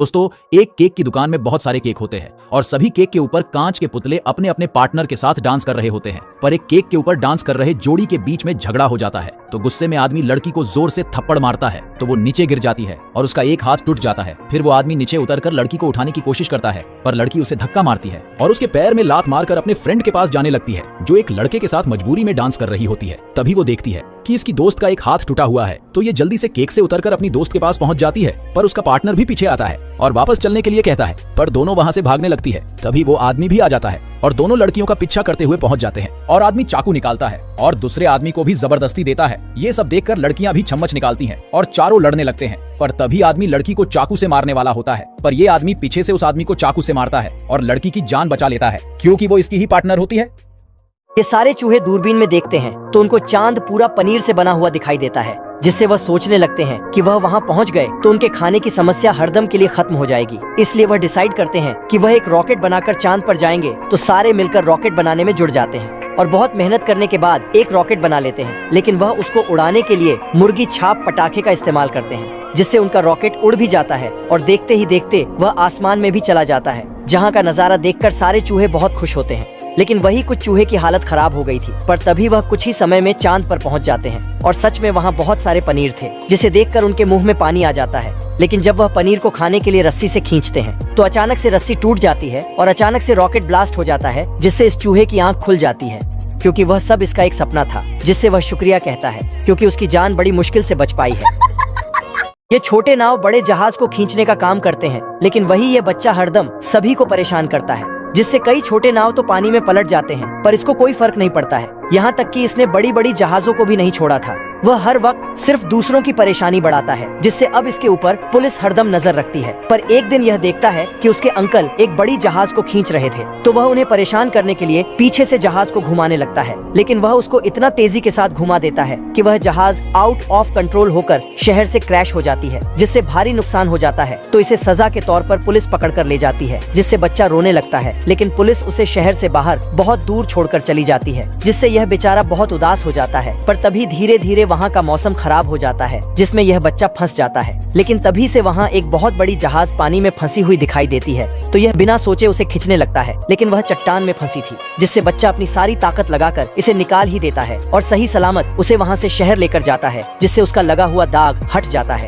दोस्तों, एक केक की दुकान में बहुत सारे केक होते हैं और सभी केक के ऊपर कांच के पुतले अपने अपने पार्टनर के साथ डांस कर रहे होते हैं। पर एक केक के ऊपर डांस कर रहे जोड़ी के बीच में झगड़ा हो जाता है तो गुस्से में आदमी लड़की को जोर से थप्पड़ मारता है तो वो नीचे गिर जाती है और उसका एक हाथ टूट जाता है। फिर वो आदमी नीचे उतरकर लड़की को उठाने की कोशिश करता है पर लड़की उसे धक्का मारती है और उसके पैर में लात मारकर अपने फ्रेंड के पास जाने लगती है जो एक लड़के के साथ मजबूरी में डांस कर रही होती है। तभी वो देखती है कि इसकी दोस्त का एक हाथ टूटा हुआ है तो ये जल्दी से केक से उतरकर अपनी दोस्त के पास पहुंच जाती है पर उसका पार्टनर भी पीछे आता है और वापस चलने के लिए कहता है पर दोनों वहां से भागने लगती है। तभी वो आदमी भी आ जाता है और दोनों लड़कियों का पीछा करते हुए पहुंच जाते हैं और आदमी चाकू निकालता है और दूसरे आदमी को भी जबरदस्ती देता है। ये सब देखकर लड़कियां भी चम्मच निकालती हैं और चारों लड़ने लगते हैं। पर तभी आदमी लड़की को चाकू से मारने वाला होता है पर ये आदमी पीछे से उस आदमी को चाकू से मारता है और लड़की की जान बचा लेता है क्योंकि वो इसकी ही पार्टनर होती है। ये सारे चूहे दूरबीन में देखते हैं तो उनको चांद पूरा पनीर से बना हुआ दिखाई देता है, जिससे वह सोचने लगते हैं कि वह वहां पहुंच गए तो उनके खाने की समस्या हरदम के लिए खत्म हो जाएगी। इसलिए वह डिसाइड करते हैं कि वह एक रॉकेट बनाकर चांद पर जाएंगे। तो सारे मिलकर रॉकेट बनाने में जुड़ जाते हैं और बहुत मेहनत करने के बाद एक रॉकेट बना लेते हैं। लेकिन वह उसको उड़ाने के लिए मुर्गी छाप पटाखे का इस्तेमाल करते हैं, जिससे उनका रॉकेट उड़ भी जाता है और देखते ही देखते वह आसमान में भी चला जाता है, जहाँ का नजारा देखकर सारे चूहे बहुत खुश होते हैं। लेकिन वही कुछ चूहे की हालत खराब हो गई थी। पर तभी वह कुछ ही समय में चांद पर पहुंच जाते हैं और सच में वहां बहुत सारे पनीर थे, जिसे देखकर उनके मुंह में पानी आ जाता है। लेकिन जब वह पनीर को खाने के लिए रस्सी से खींचते हैं तो अचानक से रस्सी टूट जाती है और अचानक से रॉकेट ब्लास्ट हो जाता है, जिससे इस चूहे की आंख खुल जाती है क्योंकि वह सब इसका एक सपना था, जिससे वह शुक्रिया कहता है क्योंकि उसकी जान बड़ी मुश्किल से बच पाई है। ये छोटे नाव बड़े जहाज को खींचने का काम करते हैं, लेकिन वही ये बच्चा हरदम सभी को परेशान करता है, जिससे कई छोटे नाव तो पानी में पलट जाते हैं पर इसको कोई फर्क नहीं पड़ता है। यहाँ तक कि इसने बड़ी बड़ी जहाजों को भी नहीं छोड़ा था। वह हर वक्त सिर्फ दूसरों की परेशानी बढ़ाता है, जिससे अब इसके ऊपर पुलिस हरदम नजर रखती है। पर एक दिन यह देखता है कि उसके अंकल एक बड़ी जहाज को खींच रहे थे तो वह उन्हें परेशान करने के लिए पीछे से जहाज को घुमाने लगता है। लेकिन वह उसको इतना तेजी के साथ घुमा देता है कि वह जहाज आउट ऑफ कंट्रोल होकर शहर से क्रैश हो जाती है, जिससे भारी नुकसान हो जाता है। तो इसे सजा के तौर पर पुलिस पकड़ कर ले जाती है, जिससे बच्चा रोने लगता है। लेकिन पुलिस उसे शहर से बाहर बहुत दूर छोड़कर चली जाती है, जिससे यह बेचारा बहुत उदास हो जाता है। पर तभी धीरे धीरे वहाँ का मौसम खराब हो जाता है, जिसमें यह बच्चा फंस जाता है। लेकिन तभी से वहाँ एक बहुत बड़ी जहाज पानी में फंसी हुई दिखाई देती है तो यह बिना सोचे उसे खींचने लगता है। लेकिन वह चट्टान में फंसी थी, जिससे बच्चा अपनी सारी ताकत लगाकर इसे निकाल ही देता है और सही सलामत उसे वहाँ से शहर लेकर जाता है, जिससे उसका लगा हुआ दाग हट जाता है।